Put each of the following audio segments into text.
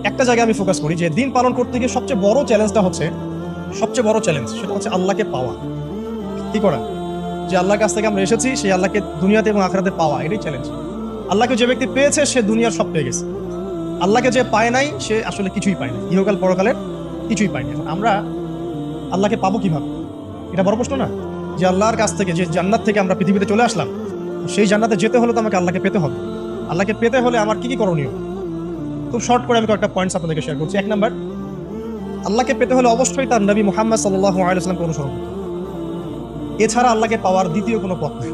একটা জায়গায় আমি ফোকাস করি যে দিন পালন করতে গিয়ে সবচেয়ে বড় চ্যালেঞ্জ সেটা হচ্ছে আল্লাহকে পাওয়া। কি করা? যে আল্লাহর কাছ থেকে আমরা এসেছি সেই আল্লাহকে দুনিয়াতে এবং আখিরাতে পাওয়া, এটাই চ্যালেঞ্জ। আল্লাহকে যে ব্যক্তি পেয়েছে সে দুনিয়ার সব পেয়ে গেছে। আল্লাহকে যে পায় নাই সে আসলে কিছুই পায় না, ইহকাল পরকালের কিছুই পায় না। এখন আমরা আল্লাহকে পাবো কিভাবে? এটা বড় প্রশ্ন না? যে আল্লাহর কাছ থেকে, যে জান্নাত থেকে আমরা পৃথিবীতে চলে আসলাম, সেই জান্নাতে যেতে হলে তো আমাকে আল্লাহকে পেতে হবে। আল্লাহকে পেতে হলে আমার কি কি করণীয়? খুব শর্ট করে আমি কয়েকটা পয়েন্টস আপনাদেরকে শেয়ার করছি। 1 নাম্বার, আল্লাহকে পেতে হলে অবশ্যই তার নবী মুহাম্মদ সাল্লাল্লাহু আলাইহি ওয়াসাল্লামকে অনুসরণ করতে হবে। এছাড়া আল্লাহকে পাওয়ার দ্বিতীয় কোনো পথ নেই।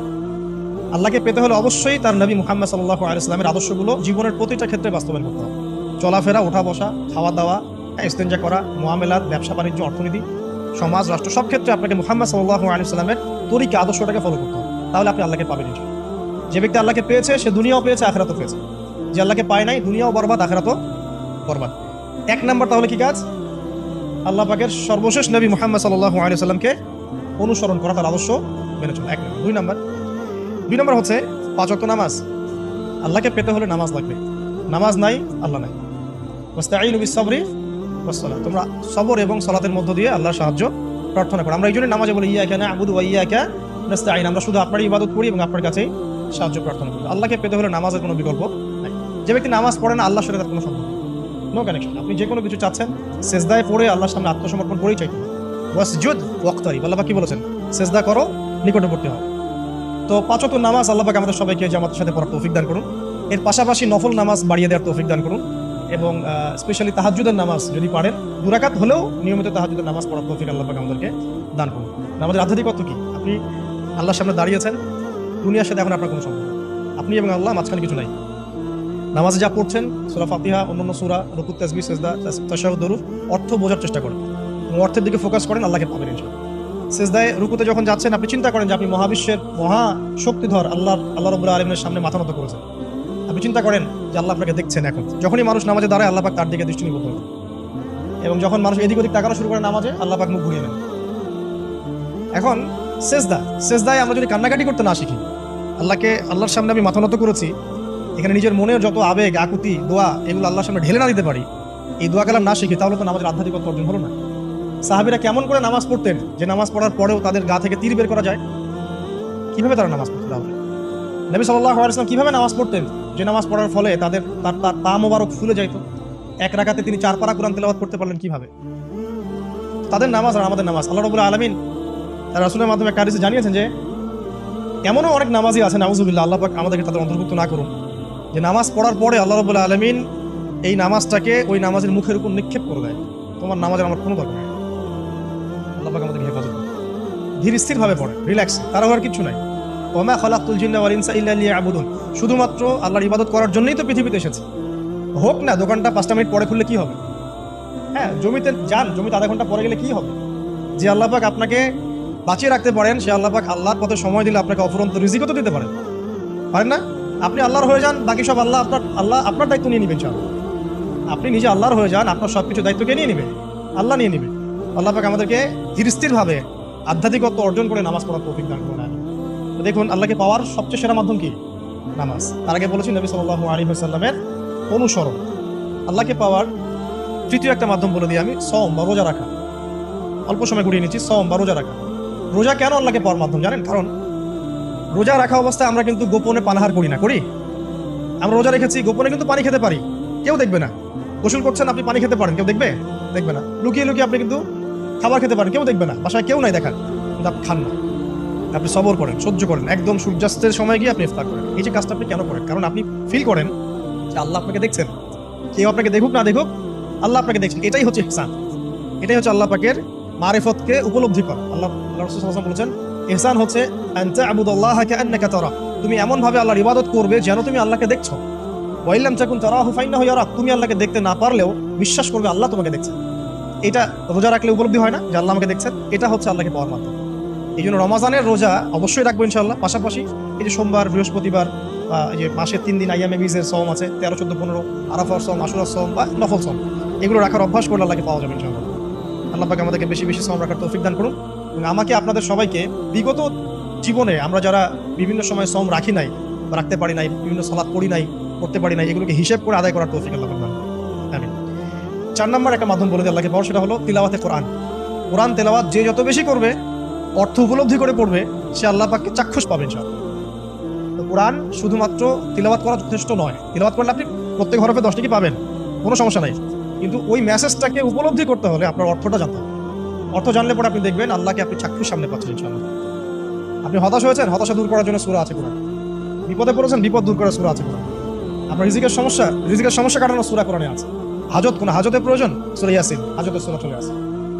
আল্লাহকে পেতে হলে অবশ্যই তার নবী মুহাম্মদ সাল্লাল্লাহু আলাইহি ওয়াসাল্লামের আদর্শগুলো জীবনের প্রতিটা ক্ষেত্রে বাস্তবায়ন করতে হবে। চলাফেরা, ওঠা বসা, খাওয়া দাওয়া, ইস্তেঞ্জা করা, মুআমালাত, ব্যবসা বাণিজ্য, অর্থনীতি, সমাজ, রাষ্ট্র, সব ক্ষেত্রে আপনাকে মুহাম্মদ সাল্লাল্লাহু আলাইহি ওয়াসাল্লামের তরিকা, আদর্শটাকে ফলো করতে হবে। তাহলে আপনি আল্লাহকে পাবেন ইনশাআল্লাহ। যে ব্যক্তি আল্লাহকে পেয়েছে সে দুনিয়াও পেয়েছে, আখিরাতও পেয়েছে। যে আল্লাহকে পায় নাই, দুনিয়াও বরবাদ, আখিরাতও বরবাদ। 1 নাম্বার তাহলে কি কাজ? আল্লাহ পাকের সর্বশেষ নবী মুহাম্মদ সাল্লাল্লাহু আলাইহি ওয়াসাল্লামকে অনুসরণ করা, তার আদর্শ মেনে চলা। 1 নাম্বার। 2 নাম্বার হচ্ছে 5 ওয়াক্ত নামাজ। আল্লাহকে পেতে হলে নামাজ লাগবে। নামাজ নাই, আল্লাহ নাই। ওয়াস্তাঈনু বিস-সাবরি ওয়াস-সালাত। তোমরা সবর এবং সালাতের মধ্য দিয়ে আল্লাহর সাহায্য প্রার্থনা করো। আমরা এই জন্য নামাজে বলি ইয়াকা না'বুদু ওয়া ইয়াকা নাস্তাঈন। আমরা শুধু আপনারই ইবাদত করি এবং আপনার কাছেই সাহায্য প্রার্থনা করি। আল্লাহকে পেতে হলে নামাজের কোনো বিকল্প নাই। যে ব্যক্তি নামাজ পড়ে না, আল্লাহর সাথে তার কোনো সম্পর্ক নেই, নো কানেকশন। আপনি যে কোনো কিছু চাচ্ছেন, সেজদায় পড়ে আল্লাহর সামনে আত্মসমর্পণ করেই চাইতে হবে। ওয়াসজুদ ওয়াক্তারিব, আল্লাহ পাক কি বলেছেন? সেজদা করো, নিকটবর্তী হও। তো 5 ওয়াক্ত নামাজ আল্লাহ পাক আমাদের সবাইকে জামাতের সাথে পড়ার তৌফিক দান করুন। এর পাশাপাশি নফল নামাজ বাড়িয়ে দেওয়ার তৌফিক দান করুন এবং স্পেশালি তাহাজ্জুদের নামাজ যদি পারেন, 2 রাকাত হলেও নিয়মিত তাহাজ্জুদের নামাজ পড়ার তৌফিক আল্লাহ পাক আমাদেরকে দান করুন। আমাদের আধ্যাত্মিকত্ব কি? আপনি আল্লাহর সামনে দাঁড়িয়েছেন, দুনিয়ার সাথে এখন আপনার কোনো সম্পর্ক নেই। আপনি এবং আল্লাহ, মাঝখানে কিছু নাই। নামাজে যা পড়ছেন, সূরা ফাতিহা, অন্যান্য সূরা, রুকু, তাসবিহ, সিজদা, তাশাহুদ, দুরুদ, অর্থ বোঝার চেষ্টা করেন এবং অর্থের দিকে ফোকাস করেন, আল্লাহকে পাবেন ইনশাআল্লাহ। সিজদায়, রুকুতে যখন যাচ্ছেন, আপনি চিন্তা করেন যে আপনি মহাবিশ্বের মহা শক্তিধর আল্লাহ রাব্বুল আলামিনের সামনে মাথা নত করেছেন। আপনি চিন্তা করেন যে আল্লাহ আপনাকে দেখছেন। এখন যখনই মানুষ নামাজে দাঁড়ায়, আল্লাহ পাক তার দিকে দৃষ্টি নিবদ্ধ করেন এবং যখন মানুষ এদিক ওদিক তাকানো শুরু করে নামাজে, আল্লাহ পাক মুখ ঘুরিয়ে নেন। এখন সেজদায় আমরা যদি কান্নাকাটি করতে না শিখি, আল্লাহর সামনে আমি মাথা নত করেছি, এখানে নিজের মনের যত আবেগ, আকুতি, দোয়া, এগুলো আল্লাহর সামনে ঢেলে না দিতে পারি, এই দোয়া কালাম না শিখি, তাহলে তো নামাজের আধ্যাত্মিকতা অর্জন হলো না। সাহাবীরা কেমন করে নামাজ পড়তেন যে নামাজ পড়ার পরেও তাদের গা থেকে তীর বের করা যায়? কিভাবে তারা নামাজ পড়তেন? তাহলে নবী সাল্লাল্লাহু আলাইহি ওয়াসাল্লাম কিভাবে নামাজ পড়তেন যে নামাজ পড়ার ফলে তার পা মোবারক ফুলে যাইত? 1 রাকাতে তিনি 4 পারা কোরআন তেলাওয়াত করতে পারলেন কিভাবে? তাদের নামাজ আর আমাদের নামাজ, আল্লাহ রাব্বুল আলামিন তার রাসূলের মাধ্যমে একটা হাদিসে জানিয়েছেন যে এমনও অনেক নামাজি আছে, নাউযুবিল্লাহ, আল্লাহ পাক আমাদেরকে তাদের অন্তর্ভুক্ত না করুন, যে নামাজ পড়ার পরে আল্লাহ রাব্বুল আলামিন এই নামাজটাকে ওই নামাজের মুখের উপর নিক্ষেপ করে দেয়। তোমার নামাজের আমার কোনো দরকার নেই। আল্লাহ পাক আমাদেরকে হেফাজত করুন। ধীর স্থির ভাবে পড়ে, রিল্যাক্স, তার হওয়ার কিছু নাই। ওমা খালাকতুল জিন্না ওয়াল ইনসা ইল্লা লিয়াবুদুন। শুধুমাত্র আল্লাহর ইবাদত করার জন্যই তো পৃথিবীতে এসেছে। হোক না দোকানটা 5টা মিনিট পরে খুললে কি হবে? হ্যাঁ, জমিতে যান, জমিতে আধা ঘন্টা পরে গেলে কি হবে? যে আল্লাহ পাক আপনাকে বাঁচিয়ে রাখতে পারেন, সে আল্লাহ পাক আল্লাহর পথে সময় দিলে আপনাকে অফুরন্ত রিজিকও তো দিতে পারেন না? আপনি আল্লাহর হয়ে যান, বাকি সব আল্লাহ আপনার দায়িত্ব নিয়ে নেবেন। আপনি নিজে আল্লাহর হয়ে যান, আপনার সবকিছু দায়িত্বকে নিয়ে নেবে, আল্লাহ নিয়ে নেবে। আল্লাহ পাক আমাদেরকে ধীর স্থির ভাবে আধ্যাত্মিকত্ব অর্জন করে নামাজ পড়ার তৌফিক দান করুন। দেখুন, আল্লাহকে পাওয়ার সবচেয়ে সেরা মাধ্যম কি? নামাজ। তার আগে বলেছি নবী সাল্লাল্লাহু আলাইহি ওয়াসাল্লামের অনুসরণ। আল্লাহকে পাওয়ার তৃতীয় একটা মাধ্যম বলে দিই আমি, সওম বা রোজা রাখা। অল্প সময় ঘুরিয়ে নিচ্ছি, সওম বা রোজা রাখা। রোজা কেন আল্লাহকে পাওয়ার মাধ্যম জানেন? কারণ রোজা রাখা অবস্থায় আমরা কিন্তু গোপনে পানাহার করি না, করি? আমরা রোজা রেখেছি, গোপনে কিন্তু পানি খেতে পারি, কেউ দেখবে না। গোসল করছেন, আপনি পানি খেতে পারেন, কেউ দেখবে না। লুকিয়ে লুকিয়ে আপনি কিন্তু খাবার খেতে পারেন, কেউ দেখবে না, বাসায় কেউ নাই দেখার, কিন্তু আপনি খান না। আপনি সবর করেন, সহ্য করেন, একদম সূর্যাস্তের সময় গিয়ে আপনি ইফতার করেন। এই যে কাজটা আপনি কেন করেন? কারণ আপনি ফিল করেন যে আল্লাহ আপনাকে দেখছেন। কেউ আপনাকে দেখুক না দেখুক, আল্লাহ আপনাকে দেখছেন। এটাই হচ্ছে ইহসান, এটাই হচ্ছে আল্লাহ পাকের মারিফতকে উপলব্ধি করা। আল্লাহ রাসূল সাল্লাল্লাহু আলাইহি ওয়াসাল্লাম বলেছেন, ইহসান হচ্ছে আন তা'বুদাল্লাহা কাআন্নাকা তারা। তুমি এমন ভাবে আল্লাহর ইবাদত করবে যেন তুমি আল্লাহকে দেখছো। ওয়া ইল্লাম তাকুন তারাহু ফাইন্নাহু ইয়ারাক। তুমি আল্লাহকে দেখতে না পারলেও বিশ্বাস করবে আল্লাহ তোমাকে দেখছেন। এটা রোজা রাখলে উপলব্ধি হয় না যে আল্লাহ আমাকে দেখছেন? এটা হচ্ছে আল্লাহকে পাওয়ার মাধ্যম। এই জন্য রমাজানের রোজা অবশ্যই রাখবো ইনশাআল্লাহ। পাশাপাশি এই যে সোমবার, বৃহস্পতিবার, এই যে মাসের 3 দিন আইয়ামে বীজের সওম আছে, 13, 14, 15, আরাফার সওম, আশুরার সওম বা নফল সওম, এগুলো রাখার অভ্যাস করলে আল্লাহকে পাওয়া যাবে ইনশাআল্লাহ। আল্লাহ পাক আমাদেরকে বেশি বেশি সওম রাখার তৌফিক দান করুন এবং আমাকে আপনাদের সবাইকে বিগত জীবনে আমরা যারা বিভিন্ন সময় সওম রাখি নাই, রাখতে পারি নাই, বিভিন্ন সালাত পড়ি নাই, করতে পারি নাই, এগুলোকে হিসেব করে আদায় করার তৌফিক আল্লাহ পাক দান করুন। আমিন। 4 নম্বর একটা মাধ্যম বলে দিই আল্লাহকে পাওয়ার, সেটা হলো তিলাওয়াতে কোরআন। কোরআন তেলাওয়াত যে যত বেশি করবে, অর্থ উপলব্ধি করে পড়বে, সে আল্লাহ পাককে চাক্ষুষ পাবে ইনশাআল্লাহ। তো কোরআন শুধুমাত্র তিলাওয়াত করা যথেষ্ট নয়। তিলাওয়াত করলে আপনি প্রত্যেক হরফে 10 টাকা পাবেন, কোনো সমস্যা নাই, কিন্তু ওই মেসেজটাকে উপলব্ধি করতে হলে আপনার অর্থটা জানতে হবে। অর্থ জানলে পরে আপনি দেখবেন আল্লাহকে আপনি চাক্ষুষ সামনে পাচ্ছেন ইনশাআল্লাহ। আপনি হতাশ হয়েছেন, হতাশা দূর করার জন্য সূরা আছে কোরআন। বিপদে পড়েছেন, বিপদ দূর করার সূরা আছে কোরআন। আপনার রিজিকের সমস্যা কাটানোর সূরা কোরআনে আছে। কোনো হাজতের প্রয়োজন, সূরা ইয়াসিন, হাজতের সূরা চলে আসে।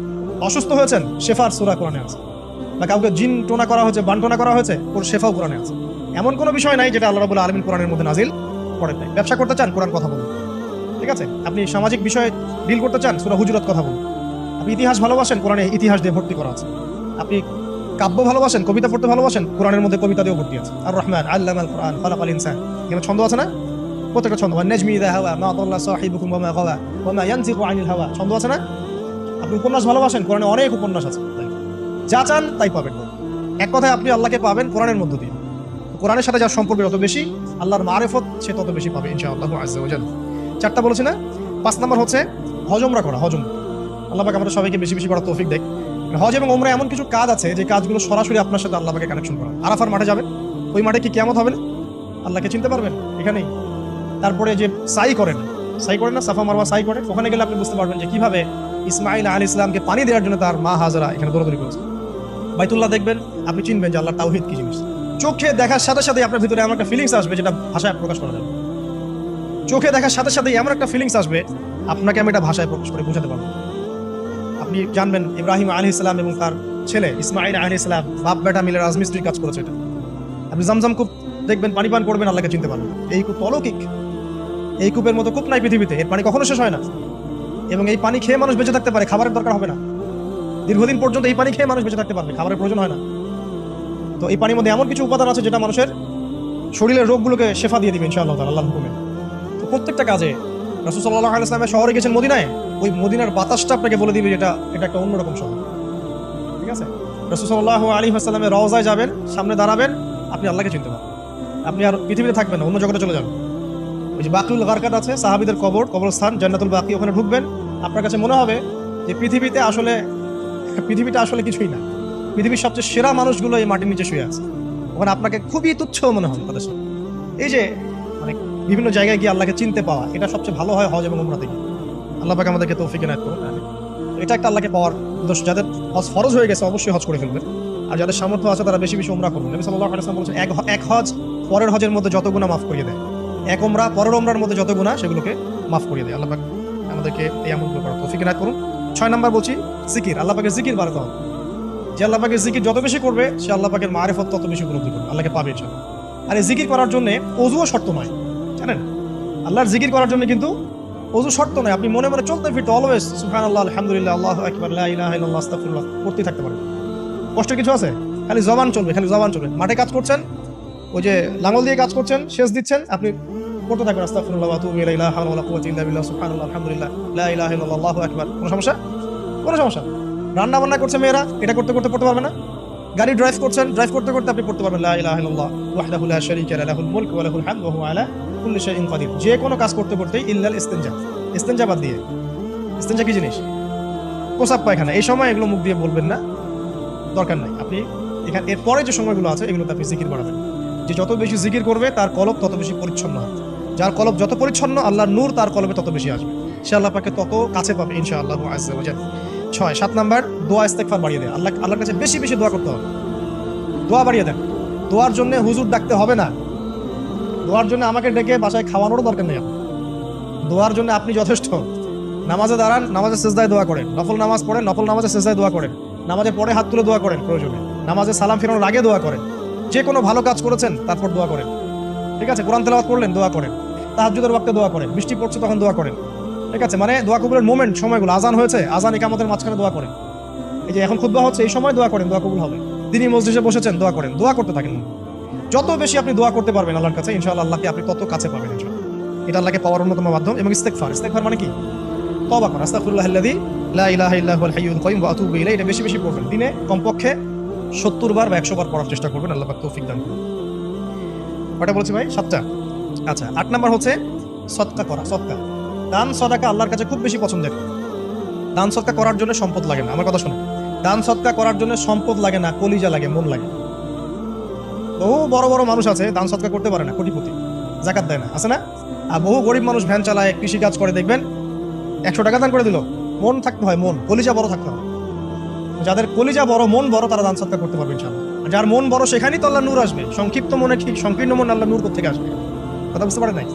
অসুস্থ হয়েছেন, শেফার সূরা কোরআনে আছে। বা কাউকে জিন টোনা করা হয়েছে, বানটোনা করা হয়েছে, ওর শেফাও কোরআনে আছে। এমন কোনো বিষয় নাই যেটা আল্লাহ রাব্বুল আলামিন কোরআনের মধ্যে নাজিল করেন নাই। ব্যবসা করতে চান, কোরআন কথা বলুন, ঠিক আছে? আপনি সামাজিক বিষয়ে ডিল করতে চান, সূরা হুজুরাত কথা বলুন। আপনি ইতিহাস ভালোবাসেন, কোরআনে ইতিহাস দিয়ে ভর্তি করা আছে। আপনি কাব্য ভালোবাসেন, কবিতা পড়তে ভালোবাসেন, কোরআনের মধ্যে কবিতা দিয়েও ভর্তি আছে। আর রহমান আল্লামাল কোরআন খালাকাল ইনসান, এখানে ছন্দ আছে না? প্রত্যেকটা ছন্দ, নাজমি ইযা হাওয়া মা দাল্লা সাহিবুকুম ওয়া মা গাওয়া ওয়া মা ইয়ানতিকু আনিল হাওয়া, ছন্দ আছে না? আপনি উপন্যাস ভালোবাসেন, কোরআনে অনেক উপন্যাস আছে। যা চান তাই পাবেন। এক কথায় আপনি আল্লাহকে পাবেন কোরআনের মধ্য দিয়ে। কোরআনের সাথে যার সম্পর্ক যত বেশি, আল্লাহর মারিফত সে তত বেশি পাবে ইনশাআল্লাহ আযজা ওয়া জাল্লা। 4টা বলেছি না? 5 নম্বর হচ্ছে হজ উমরা করা। হজ উমরা আল্লাহ পাক আমাদের সবাইকে বেশি বেশি করার তৌফিক দেয়। হজ এবং উমরা এমন কিছু কাজ আছে যে কাজগুলো সরাসরি আপনার সাথে আল্লাহ পাকের কানেকশন করা। আরাফার মাঠে যাবেন, ওই মাঠে কি কিয়ামত হবে না? আল্লাহকে চিনতে পারবেন এখানেই। তারপরে যে সাই করেন না, সাফা মারওয়া সাই করে, ওখানে গেলে আপনি বুঝতে পারবেন যে কিভাবে ইসমাইল আলাইহিস সালামকে পানি দেওয়ার জন্য তার মা হাজরা এখানে দৌড়াদৌড়ি করেছে। বাইতুল্লাহ দেখবেন, আপনি চিনবেন যে আল্লাহর তাওহীদ কি জিনিস। চোখে দেখার সাথে সাথে আপনার ভিতরে এমন একটা ফিলিংস আসবে যেটা ভাষায় প্রকাশ করা যাবে। চোখে দেখার সাথে সাথে এমন একটা ফিলিংস আসবে, আপনাকে আমি এটা ভাষায় প্রকাশ করে বোঝাতে পারবো। আপনি জানবেন ইব্রাহিম আলাইহিস সালাম এবং তার ছেলে ইসমাইল আলাইহিস সালাম বাপ বেটা মিলে রাজমিস্ত্রির কাজ করেছে। এটা আপনি জামজাম কূপ দেখবেন, পানি পান করবেন, আল্লাহকে চিনতে পারবেন। এই কূপ অলৌকিক, এই কূপের মতো কূপ নাই পৃথিবীতে। এর পানি কখনো শেষ হয় না, এবং এই পানি খেয়ে মানুষ বেঁচে থাকতে পারে, খাবারের দরকার হবে না। দীর্ঘদিন পর্যন্ত এই পানি খেয়ে মানুষ বেঁচে থাকতে পারবে, খাবারের প্রয়োজন হয় না। তো এই পানির মধ্যে এমন কিছু উপাদান আছে যেটা মানুষের শরীরের রোগগুলোকে শেফা দিয়ে দিবে ইনশাআল্লাহ তাআলা আল্লাহর হুকুমে। তো প্রত্যেকটা কাজে রাসূল সাল্লাল্লাহু আলাইহি ওয়াসাল্লাম শহরে গেছেন মদিনায়, ওই মদিনার বাতাসটা আপনাকে বলে দিবে এটা একটা অন্যরকম শহর, ঠিক আছে? রাসূল সাল্লাল্লাহু আলাইহি ওয়াসাল্লামের রওজায় যাবেন, সামনে দাঁড়াবেন, আপনি আল্লাহকে চিনতে পারবেন। আপনি আর পৃথিবীতে থাকবেন না, অন্য জগতে চলে যাবেন। ওই যে বাকিউল গারকাত আছে, সাহাবীদের কবরস্থান, জান্নাতুল বাকি, ওখানে ঢুকবেন, আপনার কাছে মনে হবে যে পৃথিবীটা আসলে কিছুই না। পৃথিবীর সবচেয়ে সেরা মানুষগুলো এই মাটির নিচে শুয়ে আছে। ওখানে আপনাকে খুবই তুচ্ছ মনে হবে তাদের সাথে। এই যে মানে বিভিন্ন জায়গায় গিয়ে আল্লাহকে চিনতে পাওয়া, এটা সবচেয়ে ভালো হয় হজ এবং উমরা থেকে। আল্লাহ পাক আমাদেরকে তৌফিক এনায়েত করুন। এটা একটা আল্লাহকে পাওয়ার দোষ। যাদের হজ ফরজ হয়ে গেছে অবশ্যই হজ করে ফেলবেন, আর যাদের সামর্থ্য আছে তারা বেশি বেশি উমরা করবেন। নবী সাল্লাল্লাহু আলাইহি ওয়াসাল্লাম বলেছেন, এক হজ পরের হজের মধ্যে যত গুনাহ মাফ করিয়ে দেয়, এক উমরা পরের উমরার মধ্যে যত গুনাহ সেগুলোকে মাফ করিয়ে দেয়। আল্লাহ পাক আমাদেরকে এই আমলগুলো করার তৌফিক এনায়েত করুন। 6 নম্বর বলছি জিকির। আল্লাহ পাকের জিকির বাড়াতে হবে। যে আল্লাহ পাকের জিকির যত বেশি করবে, সে আল্লাহ পাকের মারিফত তত বেশি উপলব্ধি করবে, আল্লাহকে পাবে ইনশাআল্লাহ। আর এই জিকির করার জন্য ওযুও শর্ত নয়, জানেন? আল্লাহর জিকির করার জন্য কিন্তু ওযু শর্ত নয়। আপনি মনে মনে চলতে ফিরতে অলওয়েজ সুবহানাল্লাহ, আলহামদুলিল্লাহ, আল্লাহু আকবার, লা ইলাহা ইল্লাল্লাহ, আস্তাগফিরুল্লাহ করতে থাকতে পারেন। কষ্ট কিছু আছে? খালি জবান চলবে। মাঠে কাজ করছেন, ওই যে লাঙ্গল দিয়ে কাজ করছেন, সেচ দিচ্ছেন, আপনি করতে থাকবেন আস্তাগফিরুল্লাহ ওয়া আতুবু ইলাইহি, লা হাওলা ওয়ালা কুওয়াতা ইল্লা বিল্লাহ, সুবহানাল্লাহ, আলহামদুলিল্লাহ, লা ইলাহা ইল্লাল্লাহ, আল্লাহু আকবার। কোনো সমস্যা? রান্না বান্না করছে মেয়েরা, এটা করতে করতে পড়তে পারবে না? গাড়ি ড্রাইভ করতে করতে আপনি পড়তে পারবেন লা ইলাহা ইল্লাল্লাহ ওয়াহদাহু লা শারীকা লাহু, লাহুল মুলকু ওয়া লাহুল হামদু ওয়া হুয়া আলা কুল্লি শাইইন কাদির। যে কোনো কাজ করতে করতেই ইল্লাল ইস্তিনজা বাদ দিয়ে। ইস্তিনজা কি জিনিস? প্রসাব পায়খানা। এই সময় এগুলো মুখ দিয়ে বলবেন না, দরকার নাই। আপনি এখানে এরপরে যে সময়গুলো আছে এগুলোতে আপনি জিকির বাড়াবেন। যে যত বেশি জিকির করবে তার কলব তত বেশি পরিচ্ছন্ন হবে। যার কলব যত পরিচ্ছন্ন, আল্লাহর নূর তার কলবে তত বেশি আসবে, সে আল্লাহ পাকে তত কাছে পাবে ইনশাআল্লাহ আযজা ওয়া জাল্লা। 7 নাম্বার দোয়া ইস্তেগফার বাড়িয়ে দেয়। আল্লাহর কাছে বেশি বেশি দোয়া করতে হবে। দোয়া বাড়িয়ে দেন। দোয়ার জন্য হুজুর ডাকতে হবে না, দোয়ার জন্য আমাকে ডেকে বাসায় খাওয়ানোরও দরকার নেই। দোয়ার জন্য আপনি যথেষ্ট। নামাজে দাঁড়ান, নামাজে সিজদায় দোয়া করেন, নফল নামাজ পড়েন, নফল নামাজে সিজদায় দোয়া করেন, নামাজে পড়ে হাত তুলে দোয়া করেন, প্রয়োজনে নামাজে সালাম ফিরানোর আগে দোয়া করেন, যে কোনো ভালো কাজ করেছেন তারপর দোয়া করেন, ঠিক আছে? কোরআন তেলাওয়াত করলেন, দোয়া করেন, তাহাজ্জুদের ওয়াক্তে দোয়া করেন, বৃষ্টি পড়ছে তখন দোয়া করেন, ঠিক আছে? মানে দোয়া কবুলের মোমেন্ট, সময়গুলো, আজান হয়েছে, আজান ইকামতের মাঝখানে দোয়া করেন, এই যে এখন খুতবা হচ্ছে এই সময় দোয়া করেন, দোয়া কবুল হবে। তিনি মসজিদে বসেছেন, দোয়া করেন, দোয়া করতে থাকেন। যত বেশি আপনি দোয়া করতে পারবেন আল্লাহর কাছে, ইনশাআল্লাহ আল্লাহকে আপনি তত কাছে পাবেন ইনশাআল্লাহ। এটা আল্লাহকে পাওয়ার অন্যতম মাধ্যম। এবং ইস্তেগফার মানে কি? তওবা করা। আস্তাগফিরুল্লাহাল্লাযী লা ইলাহা ইল্লা হুয়াল হাইয়ুল কাইয়ুম ওয়া আতুবু ইলাইহি। এটা বেশি বেশি পড়বেন। দিনে কমপক্ষে 70 বার বা 100 বার পড়ার চেষ্টা করবেন। আল্লাহ পাক তৌফিক দান করুন। কয়টা বলছি ভাই? 7টা। আচ্ছা, 8 নাম্বার হচ্ছে সদকা করা। সদকা দান সদকা আল্লাহর কাছে খুব বেশি পছন্দের। দান সদকা করার জন্য সম্পদ লাগে না, আমার কথা শুনে। দান সদকা করার জন্য সম্পদ লাগে না, কলিজা লাগে, মন লাগে। বহু বড় বড় মানুষ আছে দান সদকা করতে পারে না, কোটিপতি, জাকাত দেয় না, আছে না? আর বহু গরিব মানুষ ভ্যান চালায়, কৃষি কাজ করে, দেখবেন 100 টাকা দান করে দিল, মন থাকতে হয়, মন, কলিজা বড় থাকতে হয়। যাদের কলিজা বড়, মন বড়, তারা দান সদকা করতে পারবে ইনশাআল্লাহ। যার মন বড় সেখানেই তো আল্লাহ নূর আসবে। সংক্ষিপ্ত মনে কি সংকীর্ণ মন আল্লাহ নূর কোথেকে আসবে? কথা বুঝতে পারেন নাই?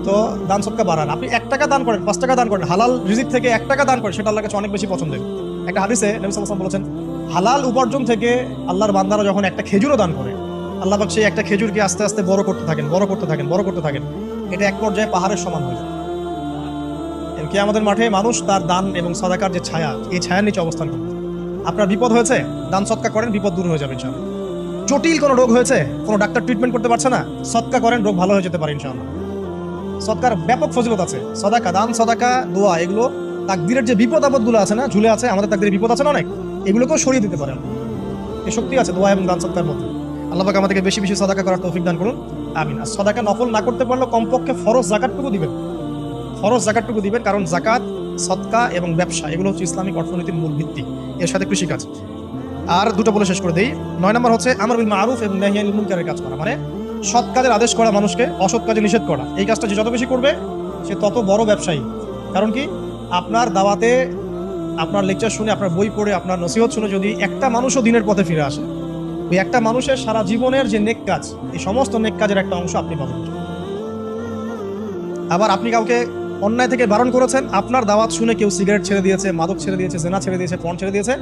তো দান সদকা বাড়ান। আপনি 1 টাকা দান করেন, 5 টাকা দান করেন, হালাল রিজিক থেকে 1 টাকা দান করেন, সেটা আল্লাহর কাছে অনেক বেশি পছন্দের। একটা হাদিসে নবী সাল্লাল্লাহু আলাইহি ওয়াসাল্লাম বলেছেন, হালাল উপার্জন থেকে আল্লাহর বান্দারা যখন একটা খেজুরও দান করে, আল্লাহ পাক সেই একটা খেজুরকে আস্তে আস্তে বড় করতে থাকেন, বড় করতে থাকেন, বড় করতে থাকেন। এটা এক পর্যায়ে পাহাড়ের সমান হয়ে যায়। কিয়ামতের মাঠে মানুষ তার দান এবং সদাকার যে ছায়া, এই ছায়ার নিচে অবস্থান করবে। আপনার বিপদ হয়েছে, দান সদকা করেন, বিপদ দূর হয়ে যাবে ইনশাআল্লাহ। জটিল কোনো রোগ হয়েছে, কোনো ডাক্তার ট্রিটমেন্ট করতে পারছে না, সদকা করেন, রোগ ভালো হয়ে যেতে পারে ইনশাআল্লাহ। সদকার ব্যাপক ফজিলত আছে। সদাকা, দান সদাকা, দোয়া, এগুলো তাকদীরের যে বিপদ আপদগুলো আছে না, ঝুলে আছে, আমাদের তাকদীরের বিপদ আছে না অনেক, এগুলোকেও সরিয়ে দিতে পারেন। এই শক্তি আছে দোয়া এবং দান সদকার মধ্যে। আল্লাহ পাক আমাদেরকে বেশি বেশি সদাকা করার তৌফিক দান করুন, আমিন। আর সদাকা নফল না করতে পারলে কমপক্ষে ফরজ যাকাতটুকু দিবেন, ফরজ যাকাতটুকু দিবেন, কারণ যাকাত, সদকা এবং ব্যবসা এগুলো হচ্ছে ইসলামিক অর্থনীতির মূল ভিত্তি, এর সাথে কৃষিকাজ। আর দুটো বলে শেষ করে দেই। 9 নম্বর হচ্ছে আমর বিল মারুফ এবং নাহি আনিল মুনকারের কাজ করা, মানে সৎ কাজের আদেশ করা, মানুষকে অসৎ কাজে নিষেধ করা। এই কাজটা যে যত বেশি করবে সে তত বড় ব্যবসায়ী। কারণ কি, আপনার দাওয়াতে, আপনার লেকচার শুনে, আপনার বই পড়ে, আপনার নসিহত শুনে যদি একটা মানুষও দিনের পথে ফিরে আসে, ওই একটা মানুষের সারা জীবনের যে নেক কাজ, এই সমস্ত নেক কাজের একটা অংশ আপনি পাবেন। আবার আপনি কাউকে অন্যায় থেকে বারণ করেছেন, আপনার দাওয়াত শুনে কেউ সিগারেট ছেড়ে দিয়েছে, মাদক ছেড়ে দিয়েছে, জেনা ছেড়ে দিয়েছে, পর্ন ছেড়ে দিয়েছে,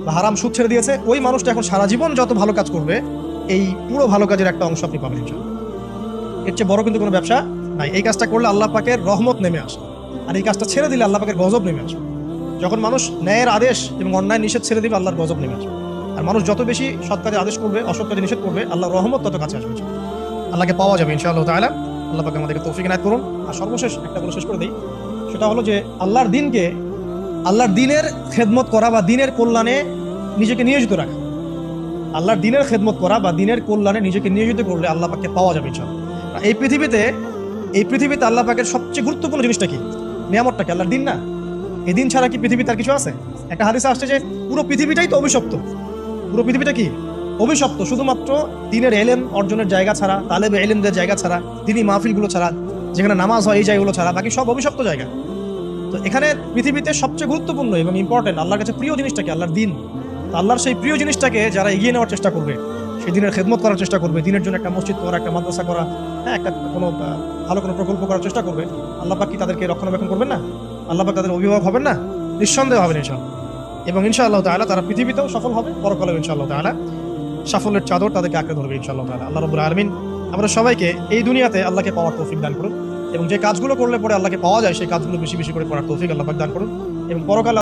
বা হারাম সুদ ছেড়ে দিয়েছে, ওই মানুষটা এখন সারা জীবন যত ভালো কাজ করবে, এই পুরো ভালো কাজের একটা অংশ আপনি পাবেন ইনশাআল্লাহ। এর চেয়ে বড় কিন্তু কোনো ব্যবসা নাই। এই কাজটা করলে আল্লাহ পাকের রহমত নেমে আসে, আর এই কাজটা ছেড়ে দিলে আল্লাহ পাকের গজব নেমে আসে। যখন মানুষ ন্যায়ের আদেশ এবং অন্যায় নিষেধ ছেড়ে দিবে, আল্লাহর গজব নেমে আসবে। আর মানুষ যত বেশি সৎ কাজে আদেশ করবে, অসৎ কাজে নিষেধ করবে, আল্লাহর রহমত তত কাছে আসবে, আল্লাহকে পাওয়া যাবে ইনশাআল্লাহ তাআলা। আল্লাহ পাক আমাদেরকে তৌফিক ইনায়াত করুন। আর সর্বশেষ একটা বলে শেষ করে দিই, সেটা হলো যে আল্লাহর দিনকে, আল্লাহর দিনের খেদমত করা বা দিনের কল্যাণে নিজেকে নিয়োজিত রাখা। আল্লাহর দিনের খেদমত করা বা দিনের কল্যাণে নিজেকে নিয়োজিত করলে আল্লাহ পাককে পাওয়া যাবে ইনশাআল্লাহ। এই পৃথিবীতে আল্লাহ পাকের সবচেয়ে গুরুত্বপূর্ণ জিনিসটা কি? নিয়ামতটা কি? আল্লাহর দিন না? এই দিন ছাড়া কি পৃথিবীতে আর কিছু আছে? একটা হাদিসে আসছে যে পুরো পৃথিবীটাই তো অভিশপ্ত। পুরো পৃথিবীটা কি? অভিশপ্ত। শুধুমাত্র দিনের এলেম অর্জনের জায়গা ছাড়া, তালেবে এলেমদের জায়গা ছাড়া, দিনই মাহফিলগুলো ছাড়া, যেখানে নামাজ হয়, এই জায়গাগুলো ছাড়া বাকি সব অভিশপ্ত জায়গা। তো এখানে পৃথিবীতে সবচেয়ে গুরুত্বপূর্ণ এবং ইম্পর্টেন্ট, আল্লাহর কাছে প্রিয় জিনিসটা কি? আল্লাহর দিন। আল্লাহর সেই প্রিয় জিনিসটাকে যারা এগিয়ে নেওয়ার চেষ্টা করবে, সেই দিনের খেদমত করার চেষ্টা করবে, দিনের জন্য একটা মসজিদ করা, একটা মাদ্রাসা করা, হ্যাঁ, একটা কোনো ভালো কোনো প্রকল্প করার চেষ্টা করবে, আল্লাহ পাক কি তাদেরকে রক্ষণাবেক্ষণ করবেন না? আল্লাহ পাক তাদের অভিভাবক হবেন না? নিঃসন্দেহ হবেন ইনশাআল্লাহ। এবং ইনশাআল্লাহ তাআলা তারা পৃথিবীতেও সফল হবে, পরকালেও ইনশাআল্লাহ তাআলা সাফল্যের চাদর তাদেরকে আঁকড়ে ধরবে ইনশাআল্লাহ তাআলা। আল্লাহ রাব্বুল আলামিন আমরা সবাইকে এই দুনিয়াতে আল্লাহকে পাওয়ার তৌফিক দান করুন, এবং যে কাজগুলো করলে পরে আল্লাহকে পাওয়া যায় সেই কাজগুলো বেশি বেশি করে করার তৌফিক আল্লাহ পাক দান করুন, এবং পরকালে